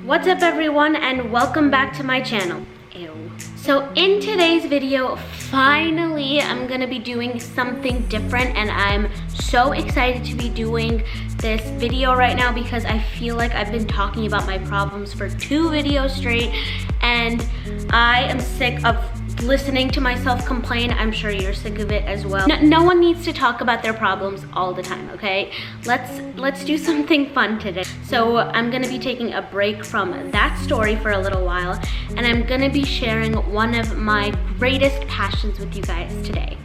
What's up everyone and welcome back to my channel. Ew. So in today's video, finally I'm gonna be doing something different and I'm so excited to be doing this video right now because I feel like I've been talking about my problems for 2 videos straight and I am sick of listening to myself complain. I'm sure you're sick of it as well. No one needs to talk about their problems all the time, okay? Let's do something fun today. So I'm gonna be taking a break from that story for a little while and I'm gonna be sharing one of my greatest passions with you guys today.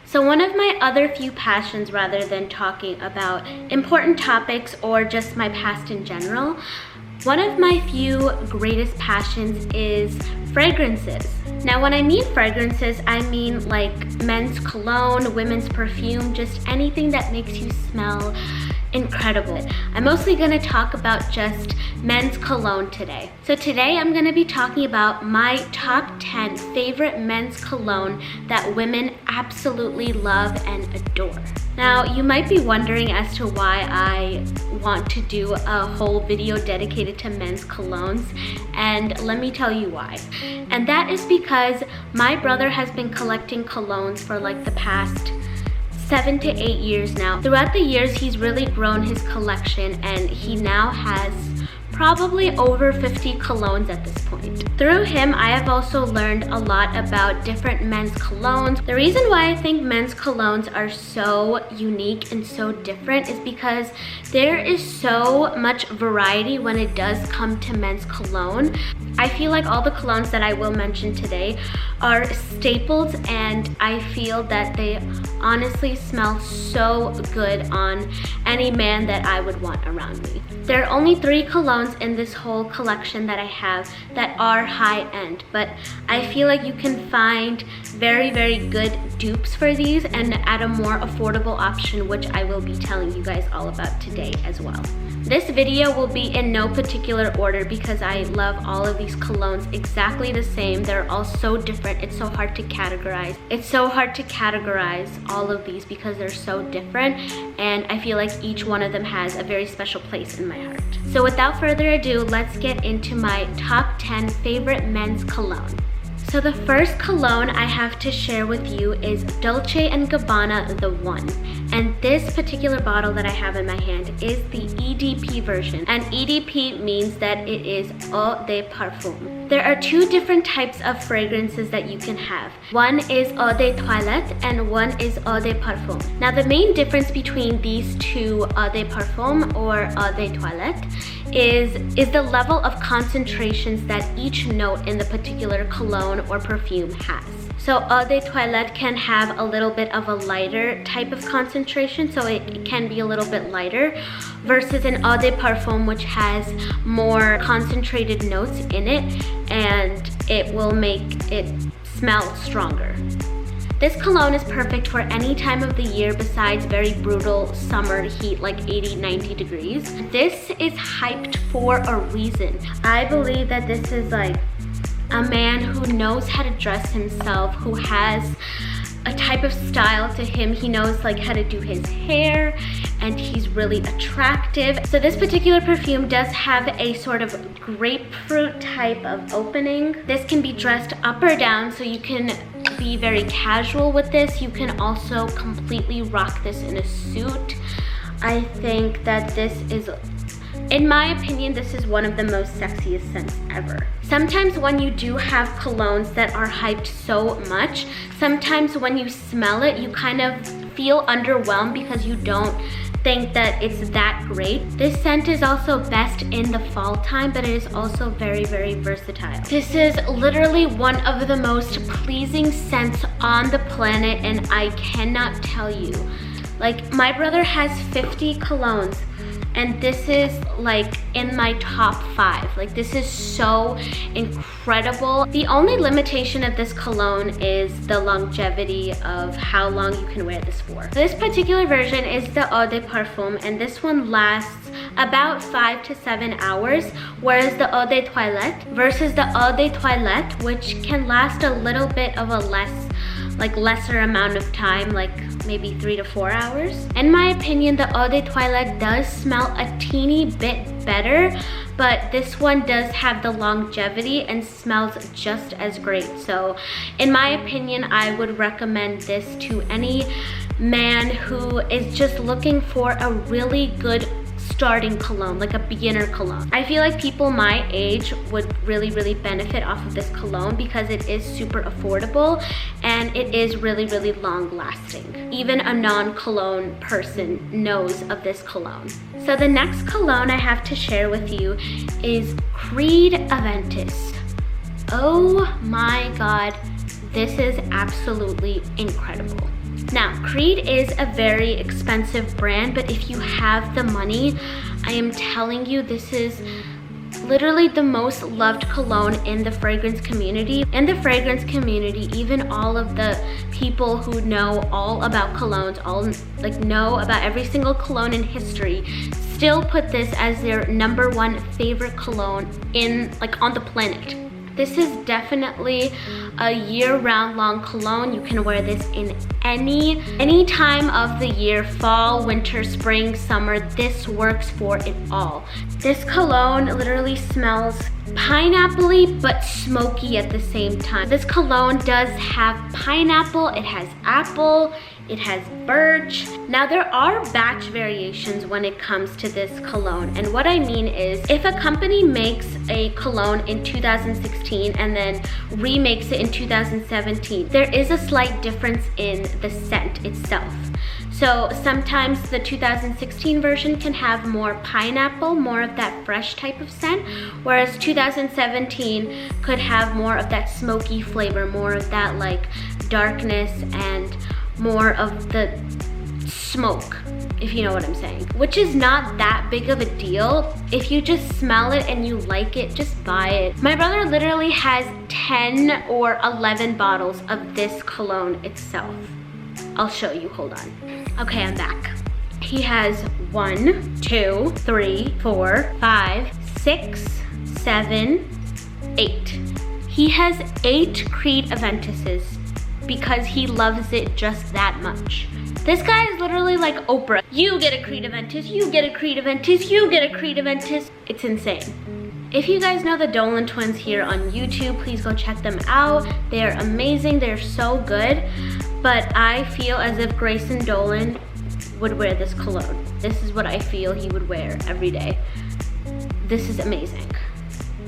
So one of my other few passions, rather than talking about important topics or just my past in general, one of my few greatest passions is fragrances. Now when I mean fragrances, I mean like men's cologne, women's perfume, just anything that makes you smell incredible. I'm mostly gonna talk about just men's cologne today. So today I'm gonna be talking about my top 10 favorite men's cologne that women absolutely love and adore. Now you might be wondering as to why I want to do a whole video dedicated to men's colognes, and let me tell you why. And that is because my brother has been collecting colognes for like the past 7 to 8 years now. Throughout the years, he's really grown his collection and he now has probably over 50 colognes at this point. Through him, I have also learned a lot about different men's colognes. The reason why I think men's colognes are so unique and so different is because there is so much variety when it does come to men's cologne. I feel like all the colognes that I will mention today are staples and I feel that they honestly smell so good on any man that I would want around me. There are only 3 colognes in this whole collection that I have that are high-end, but I feel like you can find very, very good dupes for these and at a more affordable option, which I will be telling you guys all about today as well. This video will be in no particular order because I love all of these colognes exactly the same. They're all so different. It's so hard to categorize. It's so hard to categorize all of these because they're so different and I feel like each one of them has a very special place in my heart. So without further ado, let's get into my top 10 favorite men's cologne. So the first cologne I have to share with you is Dolce & Gabbana The One. And this particular bottle that I have in my hand is the EDP version. And EDP means that it is Eau de Parfum. There are 2 different types of fragrances that you can have. One is Eau de Toilette and one is Eau de Parfum. Now the main difference between these 2 Eau de Parfum or Eau de Toilette is the level of concentrations that each note in the particular cologne or perfume has. So Eau de Toilette can have a little bit of a lighter type of concentration, so it can be a little bit lighter, versus an Eau de Parfum which has more concentrated notes in it and it will make it smell stronger. This cologne is perfect for any time of the year besides very brutal summer heat like 80-90 degrees. This is hyped for a reason. I believe that this is like a man who knows how to dress himself, who has a type of style to him. He knows like how to do his hair and he's really attractive. So this particular perfume does have a sort of grapefruit type of opening. This can be dressed up or down, so you can be very casual with this. You can also completely rock this in a suit. I think that this is, in my opinion, this is one of the most sexiest scents ever. Sometimes when you do have colognes that are hyped so much, sometimes when you smell it, you kind of feel underwhelmed because you don't think that it's that great. This scent is also best in the fall time, but it is also very, very versatile. This is literally one of the most pleasing scents on the planet and I cannot tell you. Like my brother has 50 colognes and this is like in my top 5. Like this is so incredible. The only limitation of this cologne is the longevity of how long you can wear this for. This particular version is the Eau de Parfum and this one lasts about 5 to 7 hours, whereas the Eau de Toilette versus the Eau de Toilette, which can last a little bit of a lesser amount of time, like maybe 3 to 4 hours. In my opinion, the Eau de Toilette does smell a teeny bit better, but this one does have the longevity and smells just as great. So in my opinion, I would recommend this to any man who is just looking for a really good starting cologne, like a beginner cologne. I feel like people my age would really benefit off of this cologne because it is super affordable and it is really long lasting. Even a non-cologne person knows of this cologne. So the next cologne I have to share with you is Creed Aventus. Oh my god, this is absolutely incredible. Now, Creed is a very expensive brand, but if you have the money, I am telling you, this is literally the most loved cologne in the fragrance community. In the fragrance community, even all of the people who know all about colognes, know about every single cologne in history, still put this as their #1 favorite cologne on the planet. This is definitely a year-round long cologne. You can wear this in any time of the year, fall, winter, spring, summer. This works for it all. This cologne literally smells pineapple-y but smoky at the same time. This cologne does have pineapple, it has apple, it has birch. Now there are batch variations when it comes to this cologne, and what I mean is if a company makes a cologne in 2016 and then remakes it in 2017, there is a slight difference in the scent itself. So sometimes the 2016 version can have more pineapple, more of that fresh type of scent, whereas 2017 could have more of that smoky flavor, more of that like darkness and more of the smoke, if you know what I'm saying. Which is not that big of a deal. If you just smell it and you like it, just buy it. My brother literally has 10 or 11 bottles of this cologne itself. I'll show you, hold on. Okay, I'm back. He has 1, 2, 3, 4, 5, 6, 7, 8. He has 8 Creed Aventuses because he loves it just that much. This guy is literally like Oprah. You get a Creed Aventus, you get a Creed Aventus, you get a Creed Aventus. It's insane. If you guys know the Dolan Twins here on YouTube, please go check them out. They're amazing, they're so good. But I feel as if Grayson Dolan would wear this cologne. This is what I feel he would wear every day. This is amazing.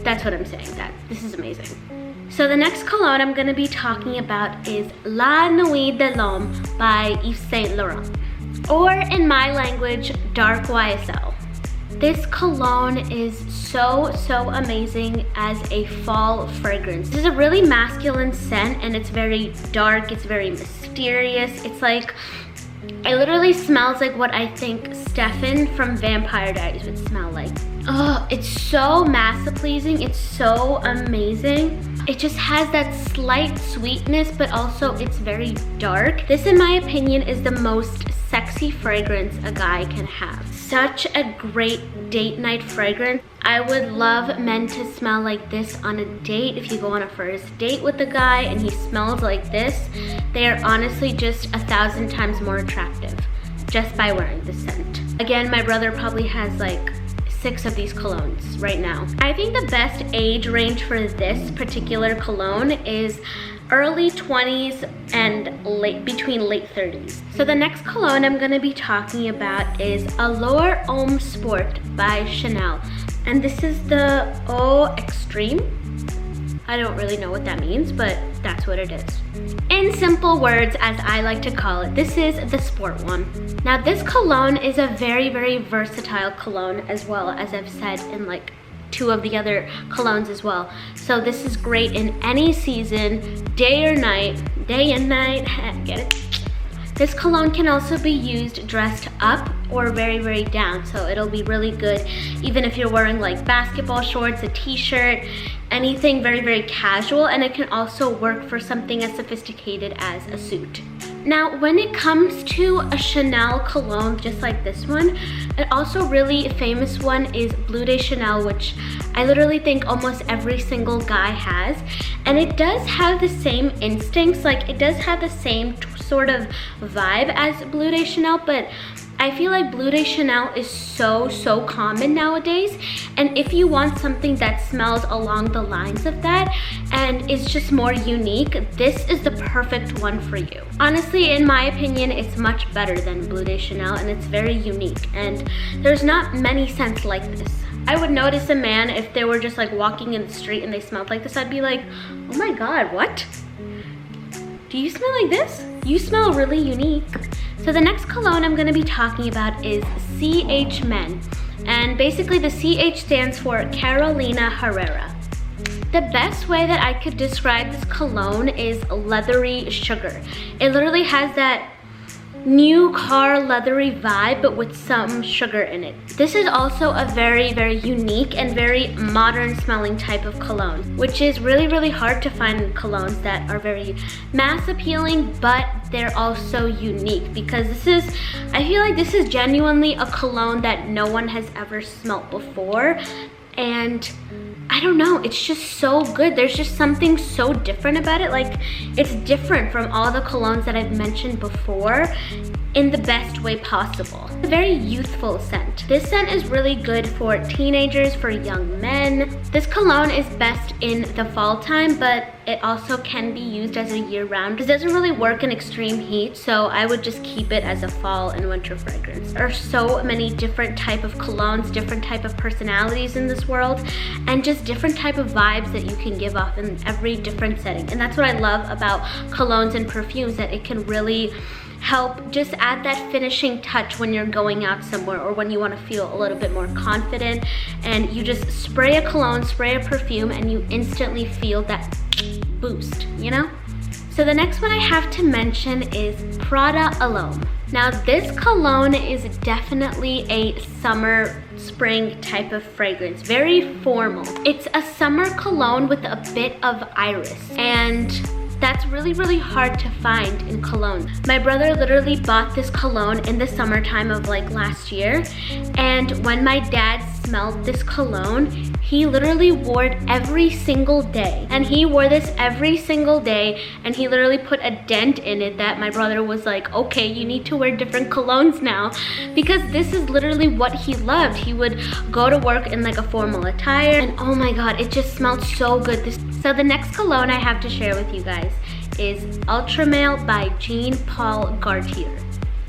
That's what I'm saying, this is amazing. So the next cologne I'm gonna be talking about is La Nuit de l'Homme by Yves Saint Laurent. Or in my language, Dark YSL. This cologne is so amazing as a fall fragrance. This is a really masculine scent and it's very dark, it's very mysterious. It's like, it literally smells like what I think Stefan from Vampire Diaries would smell like. Oh, it's so massa pleasing, it's so amazing. It just has that slight sweetness, but also it's very dark. This, in my opinion, is the most sexy fragrance a guy can have. Such a great date night fragrance. I would love men to smell like this on a date. If you go on a first date with a guy and he smells like this, they are honestly just 1,000 times more attractive just by wearing this scent. Again, my brother probably has like 6 of these colognes right now. I think the best age range for this particular cologne is early 20s and between late 30s. So the next cologne I'm gonna be talking about is Allure Homme Sport by Chanel. And this is the Eau Extreme. I don't really know what that means, but that's what it is. In simple words, as I like to call it, this is the sport one. Now this cologne is a very versatile cologne, as well as I've said in like 2 of the other colognes as well. So this is great in any season, day and night, get it? This cologne can also be used dressed up or very down, so it'll be really good even if you're wearing like basketball shorts, a t-shirt, anything very casual, and it can also work for something as sophisticated as a suit. Now, when it comes to a Chanel cologne just like this one, an also really famous one is Bleu de Chanel, which I literally think almost every single guy has. And it does have the same instincts, like it does have the same sort of vibe as Bleu de Chanel, but I feel like Bleu de Chanel is so common nowadays, and if you want something that smells along the lines of that and is just more unique, this is the perfect one for you. Honestly, in my opinion, it's much better than Bleu de Chanel, and it's very unique, and there's not many scents like this. I would notice a man if they were just like walking in the street and they smelled like this. I'd be like, oh my god, what? Do you smell like this? You smell really unique. So the next cologne I'm gonna be talking about is CH Men. And basically the CH stands for Carolina Herrera. The best way that I could describe this cologne is leathery sugar. It literally has that new car leathery vibe, but with some sugar in it. This is also a very unique and very modern smelling type of cologne, which is really hard to find in colognes that are very mass appealing, but they're also unique, because I feel like this is genuinely a cologne that no one has ever smelt before. And I don't know, it's just so good. There's just something so different about it. Like, it's different from all the colognes that I've mentioned before in the best way possible. A very youthful scent. This scent is really good for teenagers, for young men. This cologne is best in the fall time, but it also can be used as a year-round. It doesn't really work in extreme heat, so I would just keep it as a fall and winter fragrance. There are so many different type of colognes, different type of personalities in this world, and just different type of vibes that you can give off in every different setting. And that's what I love about colognes and perfumes, that it can really help just add that finishing touch when you're going out somewhere, or when you want to feel a little bit more confident, and you just spray a cologne, spray a perfume, and you instantly feel that boost, you know? So the next one I have to mention is Prada L'homme. Now this cologne is definitely a summer, spring type of fragrance, very formal. It's a summer cologne with a bit of iris, and that's really hard to find in cologne. My brother literally bought this cologne in the summertime of like last year, and when my dad smelled this cologne, he literally wore it every single day. And he wore this every single day, and he literally put a dent in it that my brother was like, okay, you need to wear different colognes now, because this is literally what he loved. He would go to work in like a formal attire, and oh my god, it just smelled so good. So the next cologne I have to share with you guys is Ultramale by Jean Paul Gaultier.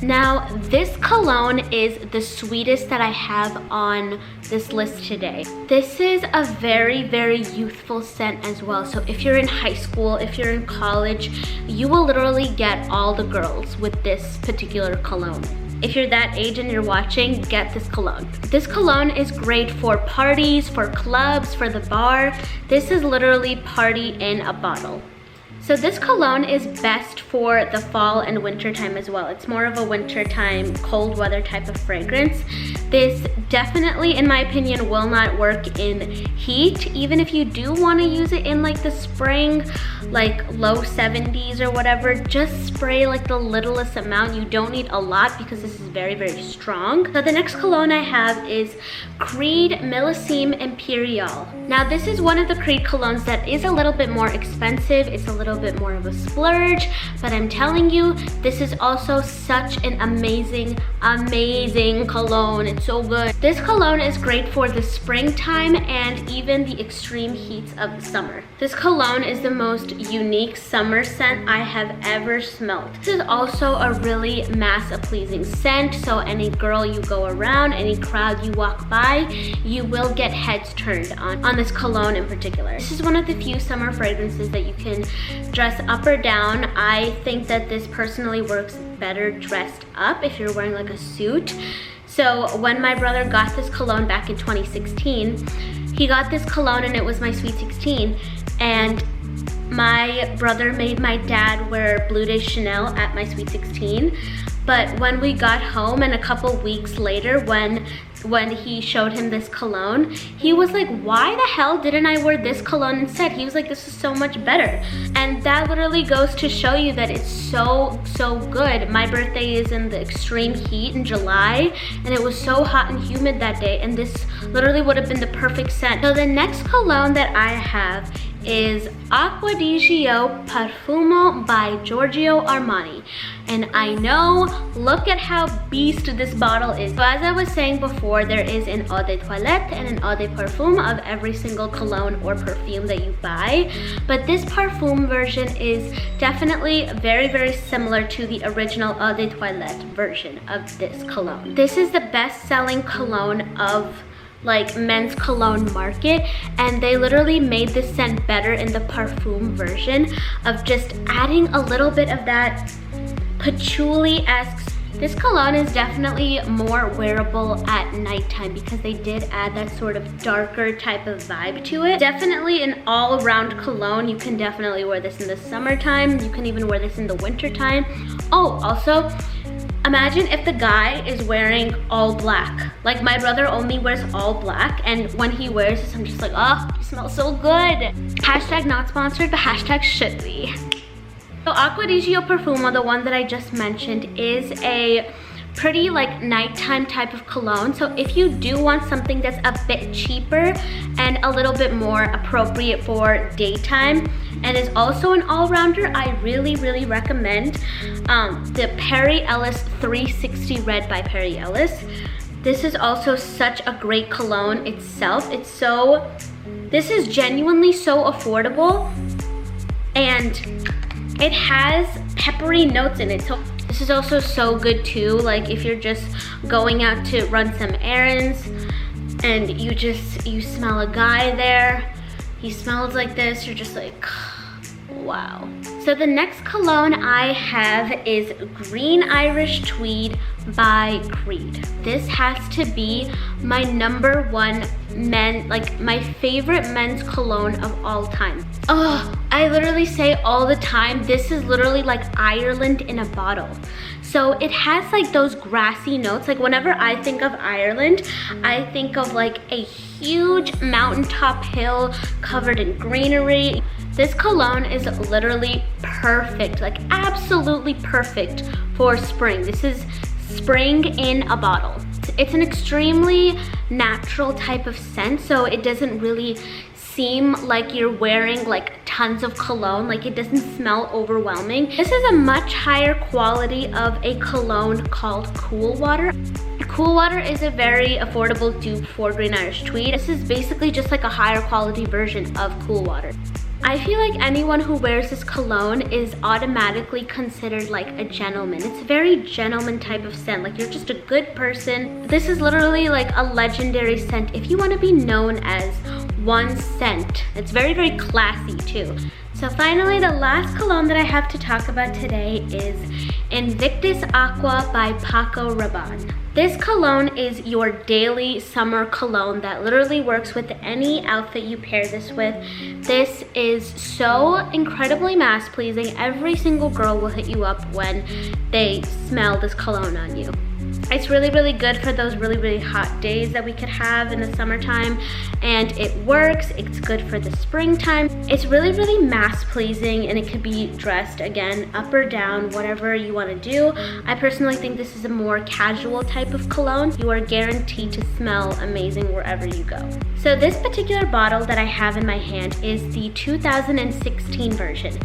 Now, this cologne is the sweetest that I have on this list today. This is a very youthful scent as well. So if you're in high school, if you're in college, you will literally get all the girls with this particular cologne. If you're that age and you're watching, get this cologne. This cologne is great for parties, for clubs, for the bar. This is literally party in a bottle. So this cologne is best for the fall and winter time as well. It's more of a winter time, cold weather type of fragrance. This definitely, in my opinion, will not work in heat. Even if you do want to use it in like the spring, like low 70s or whatever, just spray like the littlest amount. You don't need a lot because this is very strong. So the next cologne I have is Creed Millesime Imperial. Now this is one of the Creed colognes that is a little bit more expensive. It's a little bit more of a splurge, but I'm telling you, this is also such an amazing cologne. It's so good. This cologne is great for the springtime and even the extreme heats of the summer. This cologne is the most unique summer scent I have ever smelled. This is also a really mass-pleasing scent, so any girl you go around, any crowd you walk by, you will get heads turned on this cologne in particular. This is one of the few summer fragrances that you can dress up or down. I think that this personally works better dressed up if you're wearing like a suit. So when my brother got this cologne back in 2016, he got this cologne and it was my Sweet 16, and my brother made my dad wear Bleu de Chanel at my Sweet 16. But when we got home and a couple weeks later when he showed him this cologne, he was like, why the hell didn't I wear this cologne instead? He was like, this is so much better. And that literally goes to show you that it's so good. My birthday is in the extreme heat in July, and it was so hot and humid that day, and this literally would have been the perfect scent. So the next cologne that I have is Acqua di Gio Profumo by Giorgio Armani. And I know, look at how beast this bottle is. So as I was saying before, there is an eau de toilette and an eau de parfum of every single cologne or perfume that you buy. But this parfum version is definitely very, very similar to the original eau de toilette version of this cologne. This is the best-selling cologne of like men's cologne market, and they literally made this scent better in the parfum version of just adding a little bit of that patchouli-esque. This cologne is definitely more wearable at nighttime because they did add that sort of darker type of vibe to it. Definitely an all-around cologne. You can definitely wear this in the summertime. You can even wear this in the wintertime. Oh, also, imagine if the guy is wearing all black. Like my brother only wears all black, and when he wears this, I'm just like, oh, you smell so good. Hashtag not sponsored, but hashtag should be. So Acqua di Gio Profumo, the one that I just mentioned, is a pretty like nighttime type of cologne. So if you do want something that's a bit cheaper and a little bit more appropriate for daytime, and is also an all-rounder, I really, really recommend the Perry Ellis 360 Red by Perry Ellis. This is also such a great cologne itself. This is genuinely so affordable, and it has peppery notes in it. So this is also so good too, like if you're just going out to run some errands and you smell a guy there, he smells like this, you're just like, wow. So the next cologne I have is Green Irish Tweed by Creed. This has to be my #1 my favorite men's cologne of all time. Oh, I literally say all the time, this is literally like Ireland in a bottle. So it has like those grassy notes. Like whenever I think of Ireland, I think of like a huge mountaintop hill covered in greenery. This cologne is literally perfect, like absolutely perfect for spring. This is spring in a bottle. It's an extremely natural type of scent, so it doesn't really seem like you're wearing like tons of cologne. Like it doesn't smell overwhelming. This is a much higher quality of a cologne called Cool Water. Cool Water is a very affordable dupe for Green Irish Tweed. This is basically just like a higher quality version of Cool Water. I feel like anyone who wears this cologne is automatically considered like a gentleman. It's a very gentleman type of scent, like you're just a good person. This is literally like a legendary scent if you want to be known as one scent. It's very, very classy too. So finally, the last cologne that I have to talk about today is Invictus Aqua by Paco Rabanne. This cologne is your daily summer cologne that literally works with any outfit you pair this with. This is so incredibly mass pleasing. Every single girl will hit you up when they smell this cologne on you. It's really, really good for those really, really hot days that we could have in the summertime, and it works. It's good for the springtime. It's really, really mass pleasing, and it could be dressed again up or down, whatever you want to do. I personally think this is a more casual type of cologne. You are guaranteed to smell amazing wherever you go. So this particular bottle that I have in my hand is the 2016 version.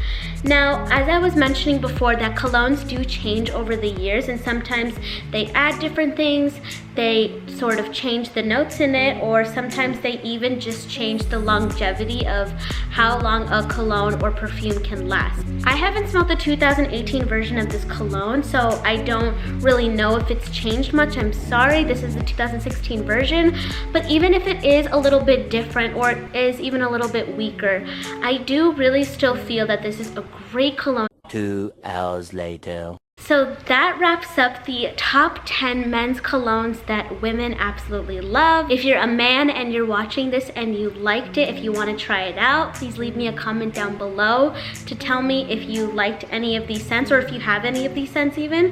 Now, as I was mentioning before, that colognes do change over the years, and sometimes they add different things, they sort of change the notes in it, or sometimes they even just change the longevity of how long a cologne or perfume can last. I haven't smelled the 2018 version of this cologne, so I don't really know if it's changed much. I'm sorry, this is the 2016 version, but even if it is a little bit different or it is even a little bit weaker, I do really still feel that this is a great cologne. 2 hours later. So that wraps up the top 10 men's colognes that women absolutely love. If you're a man and you're watching this and you liked it, if you want to try it out, please leave me a comment down below to tell me if you liked any of these scents, or if you have any of these scents even.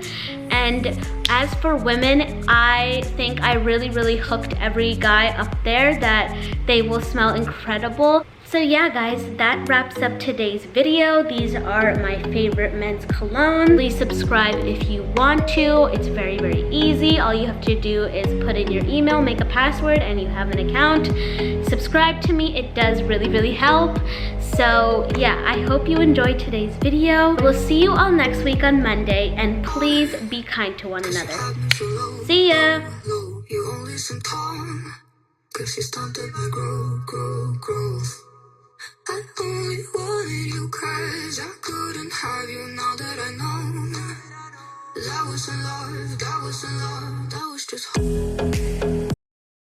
And as for women, I think I really, really hooked every guy up there that they will smell incredible. So yeah guys, that wraps up today's video. These are my favorite men's cologne. Please subscribe if you want to. It's very, very easy. All you have to do is put in your email, make a password, and you have an account. Subscribe to me. It does really, really help. So yeah, I hope you enjoyed today's video. We'll see you all next week on Monday, and please be kind to one another. See ya! Cause you stunted my growth. I only wanted you cause I couldn't have you now that I know. That wasn't love, that wasn't love, that was just